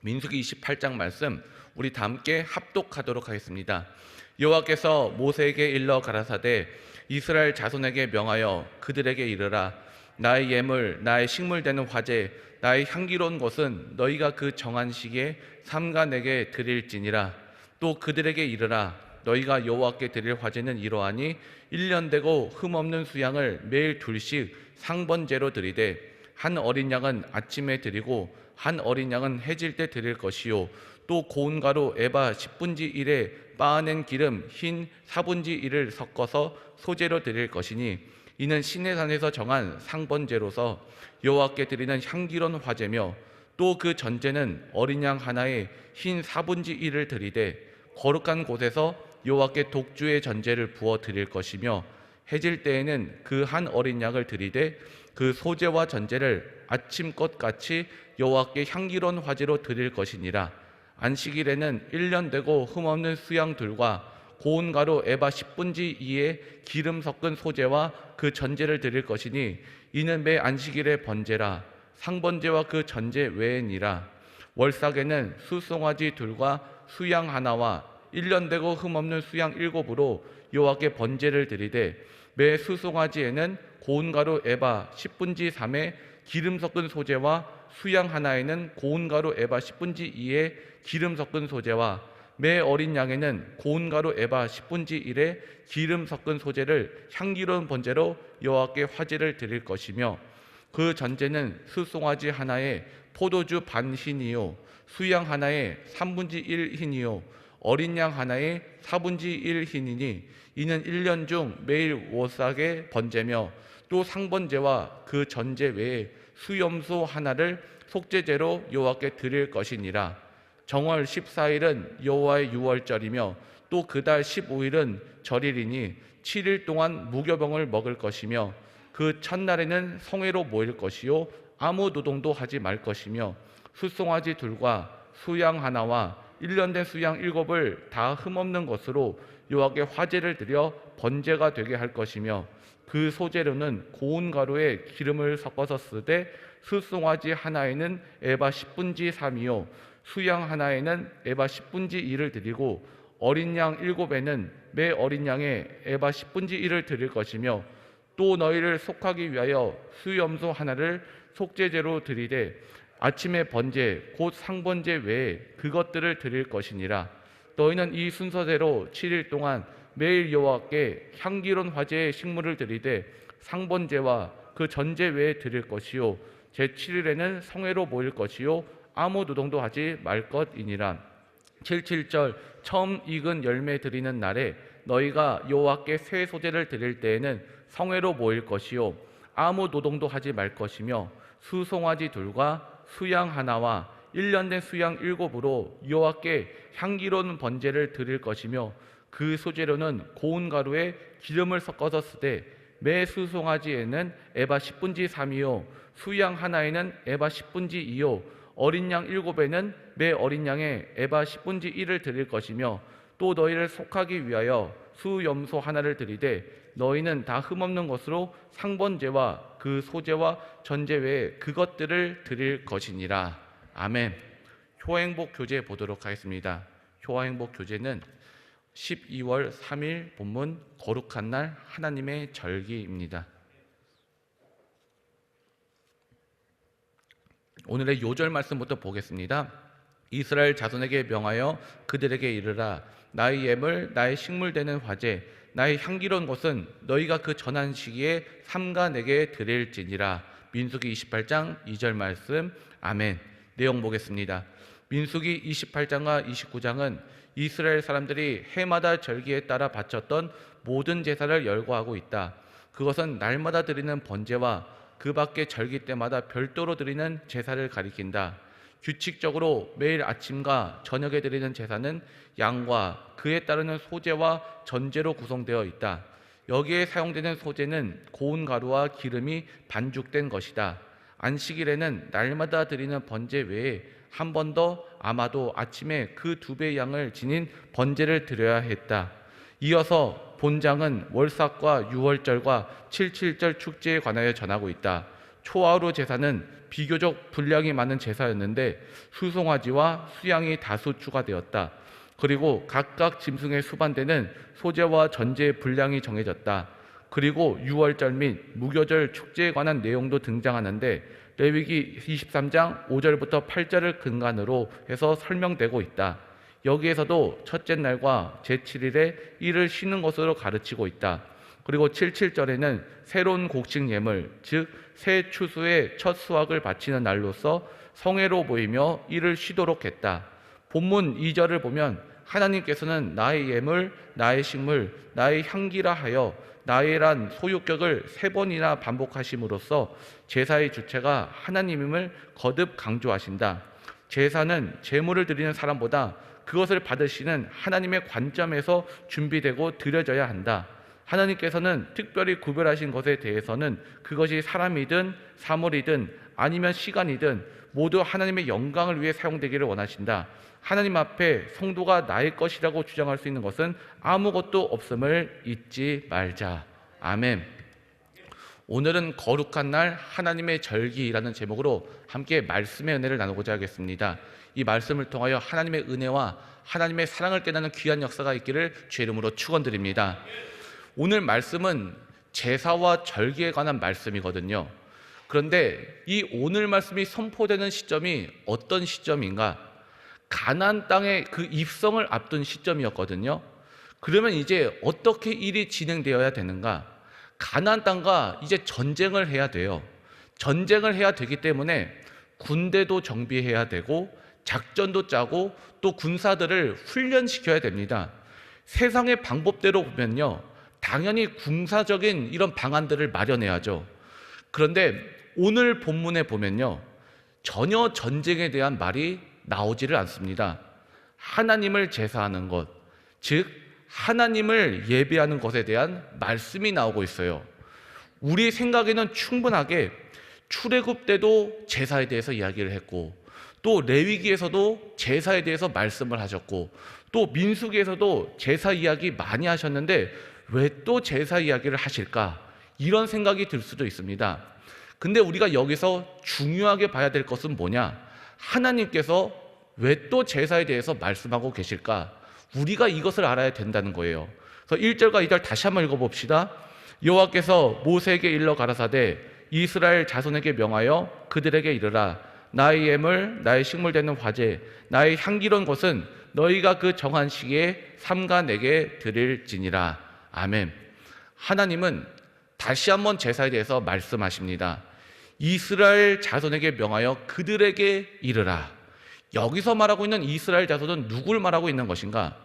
민수기 28장 말씀 우리 다 함께 합독하도록 하겠습니다. 여호와께서 모세에게 일러 가라사대 이스라엘 자손에게 명하여 그들에게 이르라. 나의 예물, 나의 식물 되는 화제, 나의 향기로운 것은 너희가 그 정한 시기에 삼가 내게 드릴지니라. 또 그들에게 이르라. 너희가 여호와께 드릴 화제는 이러하니 1년 되고 흠없는 수양을 매일 둘씩 상번제로 드리되 한 어린 양은 아침에 드리고 한 어린 양은 해질 때 드릴 것이요 또 고운 가루 에바 10분지 1에 빻아낸 기름 흰 4분지 1을 섞어서 소제로 드릴 것이니 이는 시내산에서 정한 상번제로서 여호와께 드리는 향기로운 화제며 또 그 전제는 어린 양 하나에 흰 4분지 1을 드리되 거룩한 곳에서 여호와께 독주의 전제를 부어 드릴 것이며 해질 때에는 그 한 어린 양을 드리되 그 소제와 전제를 아침껏 같이 여호와께 향기로운 화제로 드릴 것이니라. 안식일에는 1년 되고 흠없는 수양들과 고운 가루 에바 10분지 2에 기름 섞은 소제와 그 전제를 드릴 것이니 이는 매 안식일의 번제라. 상번제와 그 전제 외에니라. 월삭에는 수송아지 둘과 수양 하나와 1년 되고 흠없는 수양 7으로 여호와께 번제를 드리되 매 수송아지에는 고운 가루 에바 10분지 3에 기름 섞은 소제와 수양 하나에는 고운 가루 에바 10분지 2에 기름 섞은 소제와 매 어린 양에는 고운 가루 에바 10분지 1에 기름 섞은 소제를 향기로운 번제로 여호와께 화제를 드릴 것이며 그 전제는 수송아지 하나에 포도주 반 흰이요 수양 하나에 3분지 1 흰이요 어린 양 하나에 4분지 1 흰이니 이는 1년 중 매일 월삭의 번제며 또 상번제와 그 전제 외에 수염소 하나를 속죄제로 여호와께 드릴 것이니라. 정월 14일은 여호와의 유월절이며 또 그달 15일은 절일이니 7일 동안 무교병을 먹을 것이며 그 첫날에는 성회로 모일 것이요 아무 노동도 하지 말 것이며 수송아지 둘과 수양 하나와 1년 된 수양 7을 다 흠없는 것으로 여호와께 화제를 드려 번제가 되게 할 것이며 그 소제로는 고운 가루에 기름을 섞어서 쓰되 수송아지 하나에는 에바 10분지 3이요 수양 하나에는 에바 10분지 2를 드리고 어린 양 7에는 매 어린 양에 에바 10분지 1을 드릴 것이며 또 너희를 속하기 위하여 수염소 하나를 속죄제로 드리되 아침의 번제 곧 상번제 외에 그것들을 드릴 것이니라. 너희는 이 순서대로 7일 동안 매일 여호와께 향기로운 화제의 식물을 드리되 상번제와 그 전제 외에 드릴 것이요 제7일에는 성회로 모일 것이요 아무 노동도 하지 말 것이니라. 77절 처음 익은 열매 드리는 날에 너희가 여호와께 새 소제를 드릴 때에는 성회로 모일 것이요 아무 노동도 하지 말 것이며 수송아지 둘과 수양 하나와 1년 된 수양 7으로 여호와께 향기로운 번제를 드릴 것이며 그 소제로는 고운 가루에 기름을 섞어서 쓰되 매 수송아지에는 에바 10분지 3이요 수양 하나에는 에바 10분지 2요 어린 양 7에는 매 어린 양에 에바 10분지 1을 드릴 것이며 또 너희를 속하기 위하여 수염소 하나를 드리되 너희는 다 흠없는 것으로 상번제와 그 소제와 전제 외에 그것들을 드릴 것이니라. 아멘. 효행복 교재 보도록 하겠습니다. 효행복 교재는 12월 3일 본문 거룩한 날 하나님의 절기입니다. 오늘의 요절 말씀부터 보겠습니다. 이스라엘 자손에게 명하여 그들에게 이르라. 나의 예물, 나의 식물 되는 화제, 나의 향기로운 것은 너희가 그 전한 시기에 삼가 내게 드릴지니라. 민수기 28장 2절 말씀. 아멘. 내용 보겠습니다. 민수기 28장과 29장은 이스라엘 사람들이 해마다 절기에 따라 바쳤던 모든 제사를 열거하고 있다. 그것은 날마다 드리는 번제와 그 밖에 절기 때마다 별도로 드리는 제사를 가리킨다. 규칙적으로 매일 아침과 저녁에 드리는 제사는 양과 그에 따르는 소제와 전제로 구성되어 있다. 여기에 사용되는 소제는 고운 가루와 기름이 반죽된 것이다. 안식일에는 날마다 드리는 번제 외에 한 번 더 아마도 아침에 그 2배의 양을 지닌 번제를 드려야 했다. 이어서 본장은 월삭과 유월절과 77절 축제에 관하여 전하고 있다. 초하루 제사는 비교적 분량이 많은 제사였는데 수송아지와 수양이 다수 추가되었다. 그리고 각각 짐승의 수반되는 소재와 전제의 분량이 정해졌다. 그리고 유월절 및 무교절 축제에 관한 내용도 등장하는데 레위기 23장 5절부터 8절을 근간으로 해서 설명되고 있다. 여기에서도 첫째 날과 제7일에 이를 쉬는 것으로 가르치고 있다. 그리고 77절에는 새로운 곡식 예물, 즉 새 추수의 첫 수확을 바치는 날로서 성회로 모이며 이를 쉬도록 했다. 본문 2절을 보면 하나님께서는 나의 예물, 나의 식물, 나의 향기라 하여 나의란 소유격을 3번이나 반복하심으로써 제사의 주체가 하나님임을 거듭 강조하신다. 제사는 제물을 드리는 사람보다 그것을 받으시는 하나님의 관점에서 준비되고 드려져야 한다. 하나님께서는 특별히 구별하신 것에 대해서는 그것이 사람이든 사물이든 아니면 시간이든 모두 하나님의 영광을 위해 사용되기를 원하신다. 하나님 앞에 성도가 나의 것이라고 주장할 수 있는 것은 아무것도 없음을 잊지 말자. 아멘. 오늘은 거룩한 날 하나님의 절기라는 제목으로 함께 말씀의 은혜를 나누고자 하겠습니다. 이 말씀을 통하여 하나님의 은혜와 하나님의 사랑을 깨닫는 귀한 역사가 있기를 주의 이름으로 축원드립니다. 오늘 말씀은 제사와 절기에 관한 말씀이거든요. 그런데 이 오늘 말씀이 선포되는 시점이 어떤 시점인가? 가나안 땅의 그 입성을 앞둔 시점이었거든요. 그러면 이제 어떻게 일이 진행되어야 되는가? 가나안 땅과 이제 전쟁을 해야 돼요. 전쟁을 해야 되기 때문에 군대도 정비해야 되고 작전도 짜고 또 군사들을 훈련시켜야 됩니다. 세상의 방법대로 보면요, 당연히 군사적인 이런 방안들을 마련해야죠. 그런데 오늘 본문에 보면요, 전혀 전쟁에 대한 말이 나오지를 않습니다. 하나님을 제사하는 것, 즉 하나님을 예배하는 것에 대한 말씀이 나오고 있어요. 우리 생각에는 충분하게 출애굽 때도 제사에 대해서 이야기를 했고, 또 레위기에서도 제사에 대해서 말씀을 하셨고, 또 민수기에서도 제사 이야기 많이 하셨는데 왜 또 제사 이야기를 하실까? 이런 생각이 들 수도 있습니다. 근데 우리가 여기서 중요하게 봐야 될 것은 뭐냐? 하나님께서 왜 또 제사에 대해서 말씀하고 계실까? 우리가 이것을 알아야 된다는 거예요. 그래서 1절과 2절 다시 한번 읽어봅시다. 여호와께서 모세에게 일러 가라사대 이스라엘 자손에게 명하여 그들에게 이르라. 나의 예물, 나의 식물 되는 화제, 나의 향기로운 것은 너희가 그 정한 시기에 삼가 내게 드릴지니라. 아멘. 하나님은 다시 한번 제사에 대해서 말씀하십니다. 이스라엘 자손에게 명하여 그들에게 이르라. 여기서 말하고 있는 이스라엘 자손은 누굴 말하고 있는 것인가?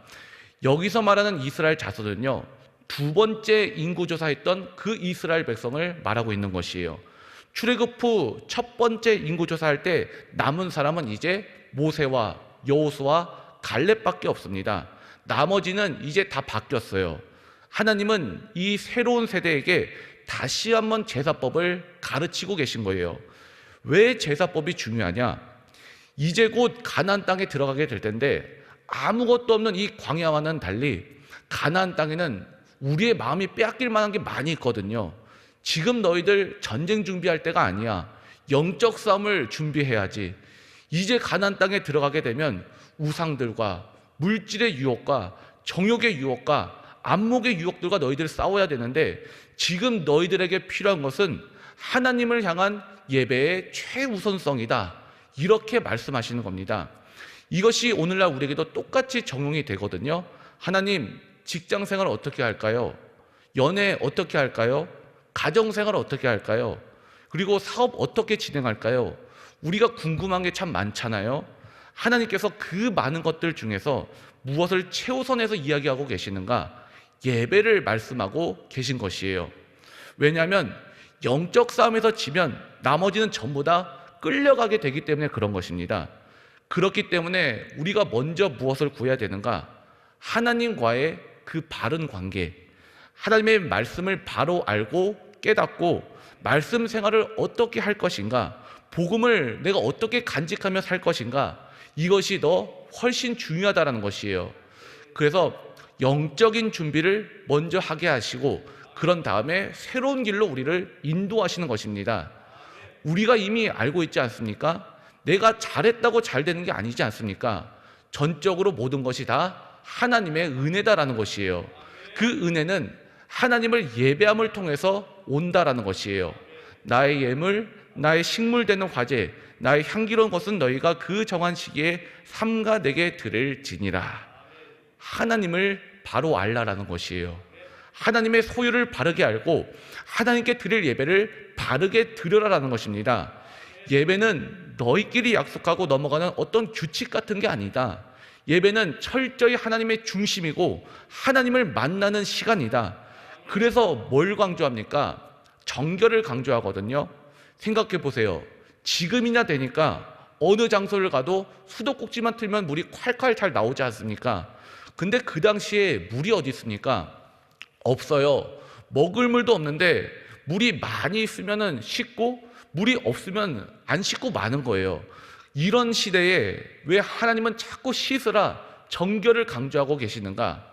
여기서 말하는 이스라엘 자손은요, 두 번째 인구조사했던 그 이스라엘 백성을 말하고 있는 것이에요. 출애굽 후 첫 번째 인구조사할 때 남은 사람은 이제 모세와 여호수아, 갈렙밖에 없습니다. 나머지는 이제 다 바뀌었어요. 하나님은 이 새로운 세대에게 다시 한번 제사법을 가르치고 계신 거예요. 왜 제사법이 중요하냐? 이제 곧 가나안 땅에 들어가게 될 텐데 아무것도 없는 이 광야와는 달리 가나안 땅에는 우리의 마음이 빼앗길 만한 게 많이 있거든요. 지금 너희들 전쟁 준비할 때가 아니야. 영적 싸움을 준비해야지. 이제 가나안 땅에 들어가게 되면 우상들과 물질의 유혹과 정욕의 유혹과 안목의 유혹들과 너희들 싸워야 되는데 지금 너희들에게 필요한 것은 하나님을 향한 예배의 최우선성이다. 이렇게 말씀하시는 겁니다. 이것이 오늘날 우리에게도 똑같이 적용이 되거든요. 하나님, 직장생활 어떻게 할까요? 연애 어떻게 할까요? 가정생활 어떻게 할까요? 그리고 사업 어떻게 진행할까요? 우리가 궁금한 게 참 많잖아요. 하나님께서 그 많은 것들 중에서 무엇을 최우선해서 이야기하고 계시는가? 예배를 말씀하고 계신 것이에요. 왜냐하면 영적 싸움에서 지면 나머지는 전부 다 끌려가게 되기 때문에 그런 것입니다. 그렇기 때문에 우리가 먼저 무엇을 구해야 되는가? 하나님과의 그 바른 관계, 하나님의 말씀을 바로 알고 깨닫고 말씀 생활을 어떻게 할 것인가, 복음을 내가 어떻게 간직하며 살 것인가, 이것이 더 훨씬 중요하다는 것이에요. 그래서 영적인 준비를 먼저 하게 하시고 그런 다음에 새로운 길로 우리를 인도하시는 것입니다. 우리가 이미 알고 있지 않습니까? 내가 잘했다고 잘 되는 게 아니지 않습니까? 전적으로 모든 것이 다 하나님의 은혜다라는 것이에요. 그 은혜는 하나님을 예배함을 통해서 온다라는 것이에요. 나의 예물, 나의 식물되는 화제, 나의 향기로운 것은 너희가 그 정한 시기에 삼가 내게 드릴지니라. 하나님을 바로 알라라는 것이에요. 하나님의 소유를 바르게 알고 하나님께 드릴 예배를 바르게 드려라라는 것입니다. 예배는 너희끼리 약속하고 넘어가는 어떤 규칙 같은 게 아니다. 예배는 철저히 하나님의 중심이고 하나님을 만나는 시간이다. 그래서 뭘 강조합니까? 정결을 강조하거든요. 생각해 보세요. 지금이나 되니까 어느 장소를 가도 수도꼭지만 틀면 물이 콸콸 잘 나오지 않습니까? 근데 그 당시에 물이 어디 있습니까? 없어요. 먹을 물도 없는데 물이 많이 있으면 씻고 물이 없으면 안 씻고 마는 거예요. 이런 시대에 왜 하나님은 자꾸 씻으라 정결을 강조하고 계시는가?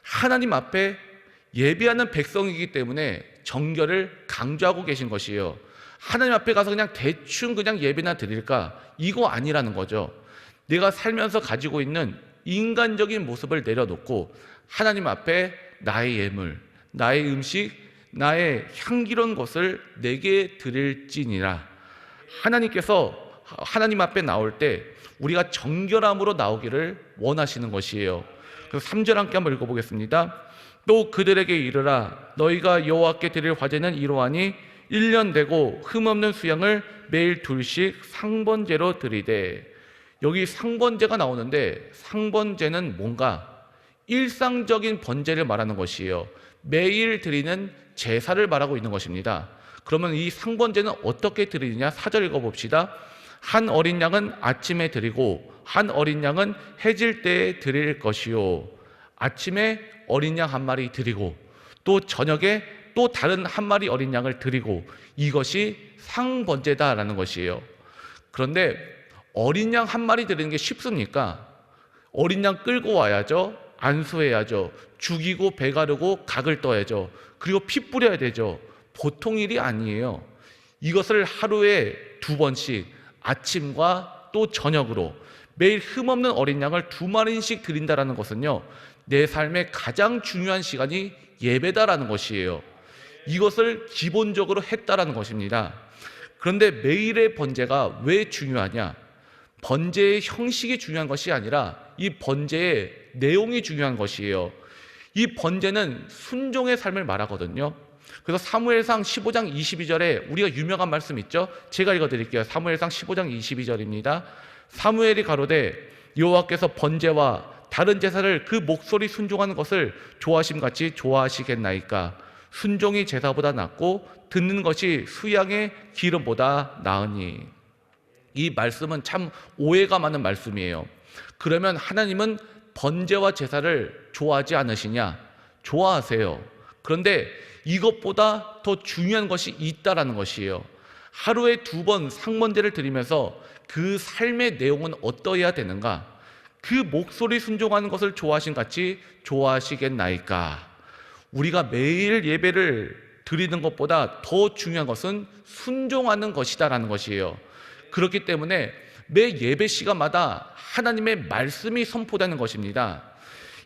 하나님 앞에 예배하는 백성이기 때문에 정결을 강조하고 계신 것이에요. 하나님 앞에 가서 그냥 대충 그냥 예배나 드릴까? 이거 아니라는 거죠. 내가 살면서 가지고 있는 인간적인 모습을 내려놓고 하나님 앞에 나의 예물, 나의 음식, 나의 향기로운 것을 내게 드릴지니라. 하나님께서 하나님 앞에 나올 때 우리가 정결함으로 나오기를 원하시는 것이에요. 그래서 3절 함께 한번 읽어보겠습니다. 또 그들에게 이르라. 너희가 여호와께 드릴 화제는 이러하니 1년 되고 흠없는 수양을 매일 둘씩 상번제로 드리되. 여기 상번제가 나오는데 상번제는 뭔가 일상적인 번제를 말하는 것이에요. 매일 드리는 제사를 말하고 있는 것입니다. 그러면 이 상번제는 어떻게 드리느냐? 4절 읽어봅시다. 한 어린 양은 아침에 드리고 한 어린 양은 해질 때에 드릴 것이요. 아침에 어린 양 한 마리 드리고 또 저녁에 또 다른 한 마리 어린 양을 드리고, 이것이 상번제다라는 것이에요. 그런데 어린 양 한 마리 드리는 게 쉽습니까? 어린 양 끌고 와야죠. 안수해야죠. 죽이고 배 가르고 각을 떠야죠. 그리고 피 뿌려야 되죠. 보통 일이 아니에요. 이것을 하루에 2번씩 아침과 또 저녁으로 매일 흠없는 어린 양을 2마리씩 드린다는 것은요, 내 삶의 가장 중요한 시간이 예배다라는 것이에요. 이것을 기본적으로 했다라는 것입니다. 그런데 매일의 번제가 왜 중요하냐? 번제의 형식이 중요한 것이 아니라 이 번제의 내용이 중요한 것이에요. 이 번제는 순종의 삶을 말하거든요. 그래서 사무엘상 15장 22절에 우리가 유명한 말씀 있죠? 제가 읽어드릴게요. 사무엘상 15장 22절입니다. 사무엘이 가로되 여호와께서 번제와 다른 제사를 그 목소리 순종하는 것을 좋아하심같이 좋아하시겠나이까? 순종이 제사보다 낫고 듣는 것이 수양의 기름보다 나으니. 이 말씀은 참 오해가 많은 말씀이에요. 그러면 하나님은 번제와 제사를 좋아하지 않으시냐? 좋아하세요. 그런데 이것보다 더 중요한 것이 있다라는 것이에요. 하루에 2번 상번제를 드리면서 그 삶의 내용은 어떠해야 되는가? 그 목소리 순종하는 것을 좋아하신 같이 좋아하시겠나이까? 우리가 매일 예배를 드리는 것보다 더 중요한 것은 순종하는 것이다라는 것이에요. 그렇기 때문에 매 예배 시간마다 하나님의 말씀이 선포되는 것입니다.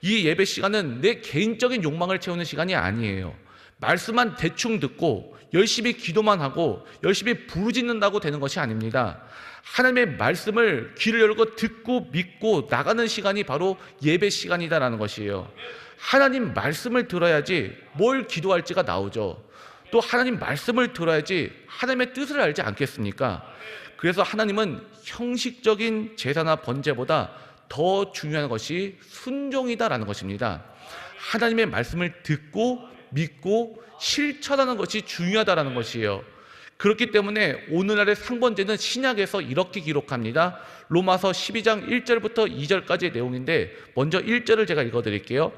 이 예배 시간은 내 개인적인 욕망을 채우는 시간이 아니에요. 말씀만 대충 듣고 열심히 기도만 하고 열심히 부르짖는다고 되는 것이 아닙니다. 하나님의 말씀을 귀를 열고 듣고 믿고 나가는 시간이 바로 예배 시간이다라는 것이에요. 하나님 말씀을 들어야지 뭘 기도할지가 나오죠. 또 하나님 말씀을 들어야지 하나님의 뜻을 알지 않겠습니까? 그래서 하나님은 형식적인 제사나 번제보다 더 중요한 것이 순종이다라는 것입니다. 하나님의 말씀을 듣고 믿고 실천하는 것이 중요하다라는 것이에요. 그렇기 때문에 오늘날의 상번제는 신약에서 이렇게 기록합니다. 로마서 12장 1절부터 2절까지의 내용인데 먼저 1절을 제가 읽어드릴게요.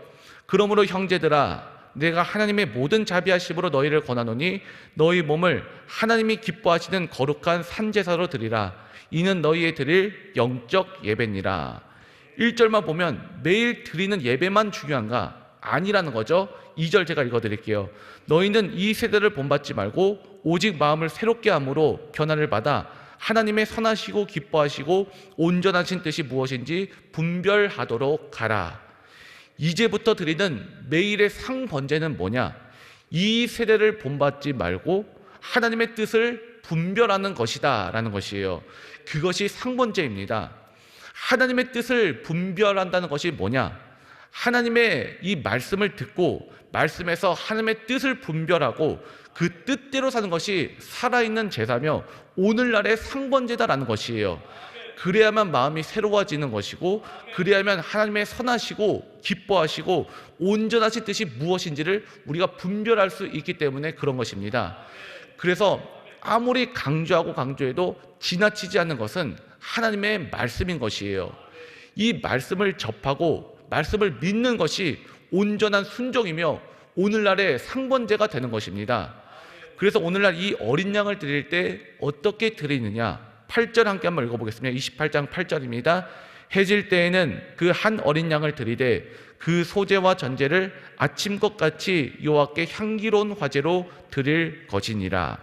그러므로 형제들아, 내가 하나님의 모든 자비하심으로 너희를 권하노니 너희 몸을 하나님이 기뻐하시는 거룩한 산제사로 드리라. 이는 너희의 드릴 영적 예배니라. 1절만 보면 매일 드리는 예배만 중요한가? 아니라는 거죠. 2절 제가 읽어드릴게요. 너희는 이 세대를 본받지 말고 오직 마음을 새롭게 함으로 변화를 받아 하나님의 선하시고 기뻐하시고 온전하신 뜻이 무엇인지 분별하도록 하라. 이제부터 드리는 매일의 상번제는 뭐냐? 이 세대를 본받지 말고 하나님의 뜻을 분별하는 것이다 라는 것이에요. 그것이 상번제입니다. 하나님의 뜻을 분별한다는 것이 뭐냐? 하나님의 이 말씀을 듣고 말씀에서 하나님의 뜻을 분별하고 그 뜻대로 사는 것이 살아있는 제사며 오늘날의 상번제다라는 것이에요. 그래야만 마음이 새로워지는 것이고, 그래야만 하나님의 선하시고 기뻐하시고 온전하신 뜻이 무엇인지를 우리가 분별할 수 있기 때문에 그런 것입니다. 그래서 아무리 강조하고 강조해도 지나치지 않는 것은 하나님의 말씀인 것이에요. 이 말씀을 접하고 말씀을 믿는 것이 온전한 순종이며 오늘날의 상번제가 되는 것입니다. 그래서 오늘날 이 어린 양을 드릴 때 어떻게 드리느냐? 8절 함께 한번 읽어보겠습니다. 28장 8절입니다. 해질 때에는 그 한 어린 양을 드리되 그 소제와 전제를 아침것 같이 여호와께 향기로운 화제로 드릴 것이니라.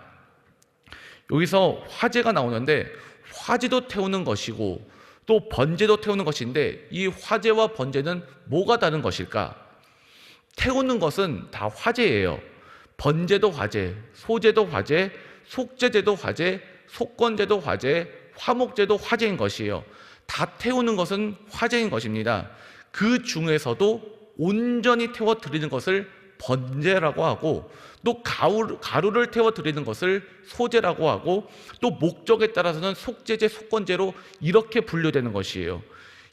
여기서 화제가 나오는데 화제도 태우는 것이고 또 번제도 태우는 것인데 이 화제와 번제는 뭐가 다른 것일까? 태우는 것은 다 화제예요. 번제도 화제, 소제도 화제, 속제제도 화제, 속건제도 화제, 화목제도 화제인 것이에요. 다 태우는 것은 화제인 것입니다. 그 중에서도 온전히 태워 드리는 것을 번제라고 하고, 또 가루를 태워 드리는 것을 소제라고 하고, 또 목적에 따라서는 속제제, 속건제로 이렇게 분류되는 것이에요.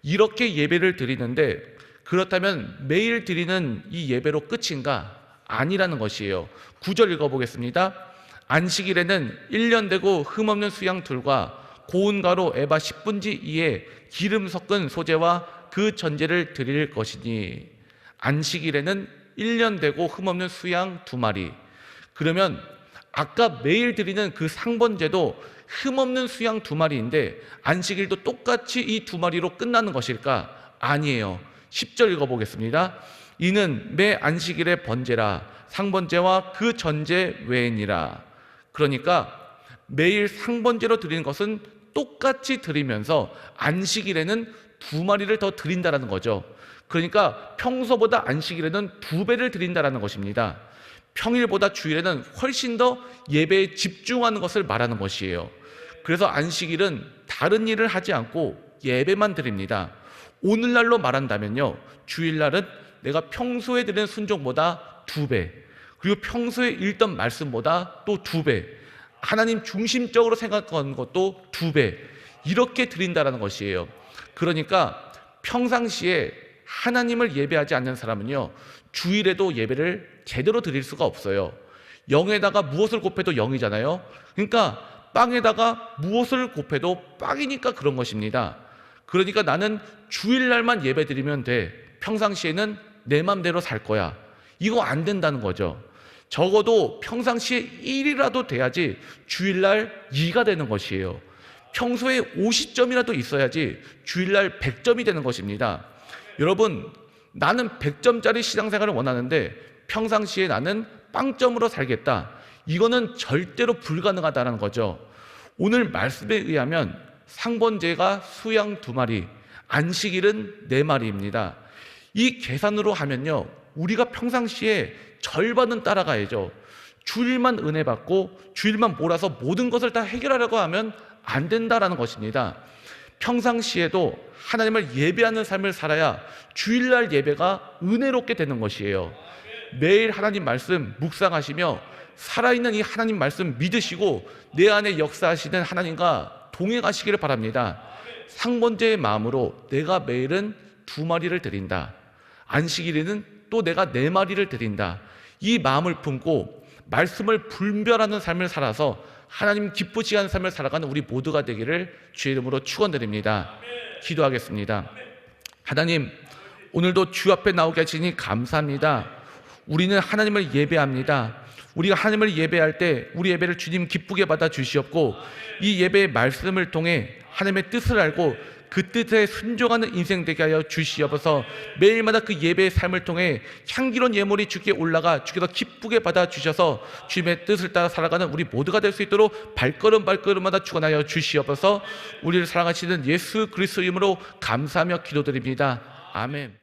이렇게 예배를 드리는데 그렇다면 매일 드리는 이 예배로 끝인가? 아니라는 것이에요. 9절 읽어보겠습니다. 안식일에는 1년 되고 흠없는 수양 둘과 고운 가루 에바 10분지 2에 기름 섞은 소제와 그 전제를 드릴 것이니. 안식일에는 1년 되고 흠없는 수양 2마리. 그러면 아까 매일 드리는 그 상번제도 흠없는 수양 2마리인데 안식일도 똑같이 이 2마리로 끝나는 것일까? 아니에요. 10절 읽어보겠습니다. 이는 매 안식일의 번제라 상번제와 그 전제 외에니라. 그러니까 매일 상번제로 드리는 것은 똑같이 드리면서 안식일에는 2마리를 더 드린다는 거죠. 그러니까 평소보다 안식일에는 2배를 드린다는 것입니다. 평일보다 주일에는 훨씬 더 예배에 집중하는 것을 말하는 것이에요. 그래서 안식일은 다른 일을 하지 않고 예배만 드립니다. 오늘날로 말한다면요, 주일날은 내가 평소에 드리는 순종보다 2배, 그리고 평소에 읽던 말씀보다 또 2배, 하나님 중심적으로 생각하는 것도 2배, 이렇게 드린다는 것이에요. 그러니까 평상시에 하나님을 예배하지 않는 사람은요, 주일에도 예배를 제대로 드릴 수가 없어요. 0에다가 무엇을 곱해도 0이잖아요. 그러니까 빵에다가 무엇을 곱해도 빵이니까 그런 것입니다. 그러니까 나는 주일날만 예배 드리면 돼, 평상시에는 내 맘대로 살 거야, 이거 안 된다는 거죠. 적어도 평상시에 1이라도 돼야지 주일날 2가 되는 것이에요. 평소에 50점이라도 있어야지 주일날 100점이 되는 것입니다. 여러분, 나는 100점짜리 신앙생활을 원하는데 평상시에 나는 빵점으로 살겠다, 이거는 절대로 불가능하다는 거죠. 오늘 말씀에 의하면 상번제가 수양 2마리, 안식일은 4마리입니다. 이 계산으로 하면요, 우리가 평상시에 절반은 따라가야죠. 주일만 은혜 받고 주일만 몰아서 모든 것을 다 해결하려고 하면 안 된다라는 것입니다. 평상시에도 하나님을 예배하는 삶을 살아야 주일날 예배가 은혜롭게 되는 것이에요. 매일 하나님 말씀 묵상하시며 살아있는 이 하나님 말씀 믿으시고 내 안에 역사하시는 하나님과 동행하시기를 바랍니다. 상번제의 마음으로 내가 매일은 2마리를 드린다, 안식일에는 또 내가 4마리를 드린다, 이 마음을 품고 말씀을 분별하는 삶을 살아서 하나님 기쁘시게 하는 삶을 살아가는 우리 모두가 되기를 주의 이름으로 축원드립니다. 기도하겠습니다. 하나님, 오늘도 주 앞에 나오게 하시니 감사합니다. 우리는 하나님을 예배합니다. 우리가 하나님을 예배할 때 우리 예배를 주님 기쁘게 받아 주시옵고, 이 예배의 말씀을 통해 하나님의 뜻을 알고 그 뜻에 순종하는 인생 되게 하여 주시옵소서. 매일마다 그 예배의 삶을 통해 향기로운 예물이 주께 올라가 주께서 기쁘게 받아 주셔서 주님의 뜻을 따라 살아가는 우리 모두가 될 수 있도록 발걸음마다 축원하여 주시옵소서. 우리를 사랑하시는 예수 그리스도 이름으로 감사하며 기도드립니다. 아멘.